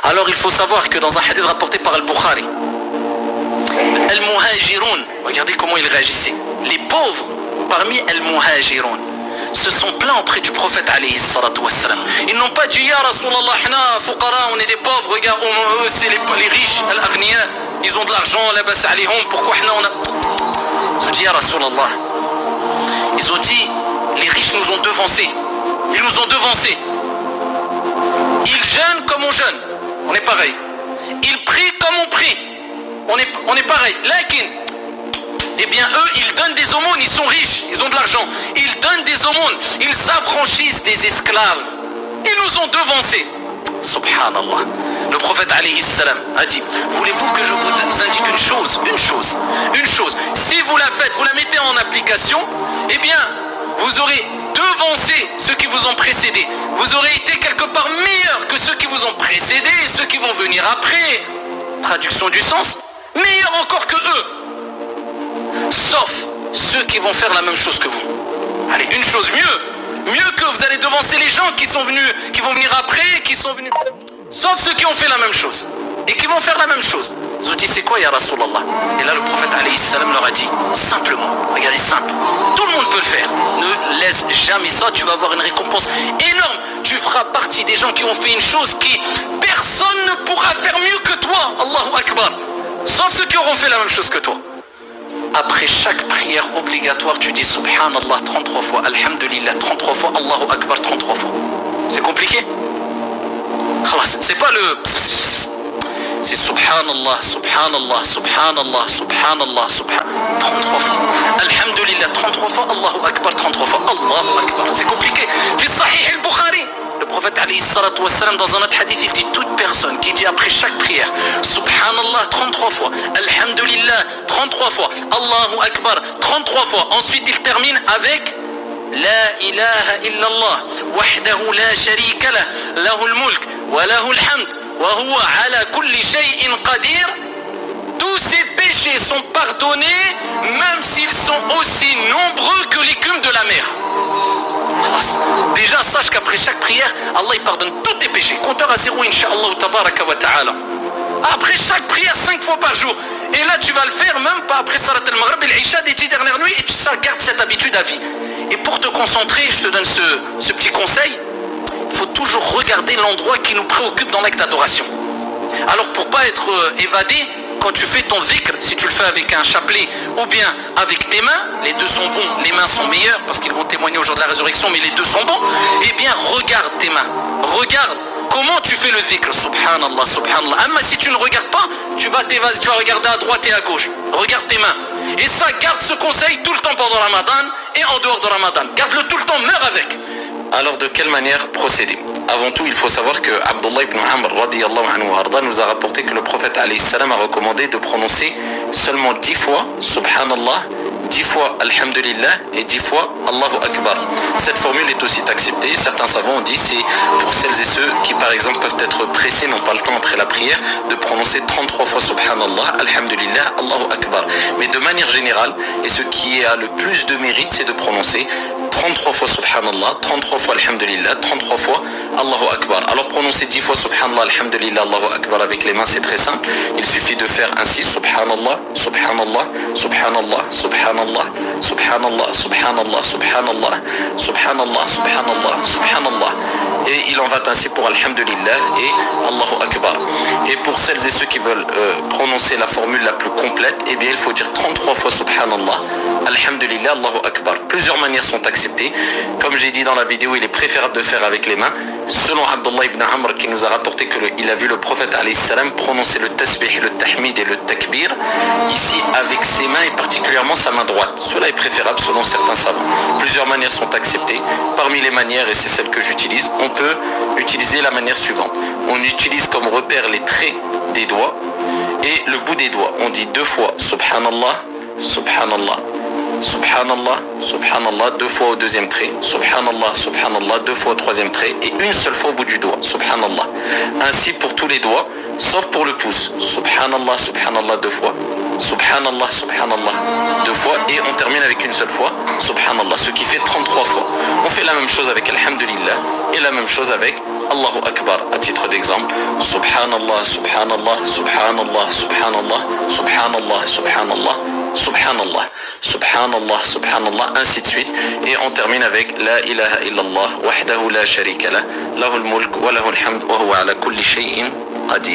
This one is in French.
Alors il faut savoir que dans un hadith rapporté par Al-Bukhari, Al-Muhajiroun, regardez comment il réagissait. Les pauvres parmi Al-Muhajiroun se sont plaints auprès du prophète alayhi salatu wassalam. Ils n'ont pas dit Ya Rasulallah, hna fuqara, on est des pauvres, regarde, eux c'est les riches, al-aghniya, ils ont de l'argent, la bas alayhum, pourquoi hna on a... Ils ont dit Ya Rasulallah. Ils ont dit les riches nous ont devancés. Ils nous ont devancés. Ils jeûnent comme on jeûne. On est pareil. Ils prient comme on prie. On est pareil. Lakin, eh bien eux, ils donnent des aumônes, ils sont riches, ils ont de l'argent. Ils donnent des aumônes, ils s'affranchissent des esclaves. Ils nous ont devancés. Subhanallah. Le prophète alayhi salam a dit, voulez-vous que je vous indique une chose. Si vous la faites, vous la mettez en application, eh bien, vous aurez devancé ceux qui vous ont précédés. Vous aurez été quelque part meilleur que ceux qui vous ont précédés et ceux qui vont venir après. Traduction du sens, meilleur encore que eux. Sauf ceux qui vont faire la même chose que vous. Allez, une chose mieux que vous allez devancer les gens qui vont venir après, qui sont venus. Sauf ceux qui ont fait la même chose et qui vont faire la même chose. Ils ont dit c'est quoi ya Rasulallah? Et là le prophète alayhi salam leur a dit simplement, regardez simple, tout le monde peut le faire. Ne laisse jamais ça, tu vas avoir une récompense énorme. Tu feras partie des gens qui ont fait une chose qui personne ne pourra faire mieux que toi. Allahu Akbar. Sauf ceux qui auront fait la même chose que toi. Après chaque prière obligatoire, tu dis Subhanallah 33 fois, Alhamdulillah 33 fois, Allahu Akbar 33 fois. C'est compliqué? C'est pas le... C'est Subhanallah, Subhanallah, Subhanallah, Subhanallah, Subhanallah, 33 fois. Alhamdulillah 33 fois, Allahu Akbar 33 fois, Allahu Akbar. C'est compliqué. Fi Sahih al-Bukhari, le prophète alayhi salatu wassalam, dans un autre hadith, il dit toute personne qui dit après chaque prière Subhanallah 33 fois, Alhamdulillah 33 fois, Allahu Akbar 33 fois. Ensuite il termine avec La ilaha illallah wahdahu la sharika lah lahul mulk wa lahul hamd wa huwa ala kulli shay'in qadir. Tous ces péchés sont pardonnés même s'ils sont aussi nombreux que l'écume de la mer. Déjà sache qu'après chaque prière, Allah il pardonne tous tes péchés. Compteur à zéro, incha'Allah tabaraka wa ta'ala. Après chaque prière 5 fois par jour. Et là tu vas le faire même pas après Salat al-Maghrib et l'Isha des 10 dernières nuits, et tu gardes cette habitude à vie. Et pour te concentrer, je te donne ce petit conseil, il faut toujours regarder l'endroit qui nous préoccupe dans l'acte d'adoration. Alors pour pas être évadé, quand tu fais ton zikr, si tu le fais avec un chapelet ou bien avec tes mains, les deux sont bons, les mains sont meilleures parce qu'ils vont témoigner au jour de la résurrection, mais les deux sont bons, eh bien regarde tes mains, regarde comment tu fais le zikr, subhanallah, subhanallah. Mais si tu ne regardes pas, tu vas regarder à droite et à gauche, regarde tes mains. Et ça, garde ce conseil tout le temps pendant Ramadan et en dehors de Ramadan, garde-le tout le temps, meurs avec. Alors de quelle manière procéder? Avant tout, il faut savoir que Abdullah ibn Amr radiyallahu anhu arda nous a rapporté que le prophète alayhi salam a recommandé de prononcer seulement 10 fois Subhanallah, 10 fois Alhamdulillah et 10 fois Allahu Akbar. Cette formule est aussi acceptée. Certains savants ont dit c'est pour celles et ceux qui par exemple peuvent être pressés, n'ont pas le temps après la prière, de prononcer 33 fois Subhanallah, Alhamdulillah, Allahu Akbar. Mais de manière générale, et ce qui a le plus de mérite, c'est de prononcer 33 fois Subhanallah, 33 fois Alhamdulillah, 33 fois Allahu Akbar. Alors prononcer 10 fois Subhanallah, Alhamdulillah, Allahu Akbar avec les mains, c'est très simple. Il suffit de faire ainsi Subhanallah, Subhanallah, Subhanallah, Subhanallah, Subhanallah, Subhanallah, Subhanallah, Subhanallah, Subhanallah, Subhanallah. Et il en va ainsi pour Alhamdulillah et Allahu Akbar. Et pour celles et ceux qui veulent prononcer la formule la plus complète, eh bien il faut dire 33 fois Subhanallah, Alhamdulillah, Allahu Akbar. Plusieurs manières sont acceptées. Comme j'ai dit dans la vidéo, il est préférable de faire avec les mains. Selon Abdullah ibn Amr qui nous a rapporté qu'il a vu le prophète alayhi salam prononcer le tasbih, le tahmid et le takbir ici avec ses mains et particulièrement sa main droite. Cela est préférable selon certains savants. Plusieurs manières sont acceptées. Parmi les manières, et c'est celle que j'utilise, on peut utiliser la manière suivante. On utilise comme repère les traits des doigts et le bout des doigts. On dit 2 fois Subhanallah, Subhanallah, Subhanallah, Subhanallah, 2 fois au deuxième trait, Subhanallah, Subhanallah, 2 fois au troisième trait et une seule fois au bout du doigt, Subhanallah. Ainsi pour tous les doigts, sauf pour le pouce, Subhanallah, Subhanallah 2 fois, Subhanallah, Subhanallah 2 fois et on termine avec une seule fois, Subhanallah, ce qui fait 33 fois. On fait la même chose avec Alhamdulillah et la même chose avec Allahu Akbar, à titre d'exemple, Subhanallah, Subhanallah, Subhanallah, Subhanallah, Subhanallah, Subhanallah, Subhanallah, Subhanallah, Subhanallah, ainsi de suite. Et on termine avec La ilaha illallah, wahdahu la sharika lah, lahul mulk wa lahul hamd, wa huwa ala kulli shay'in qadir.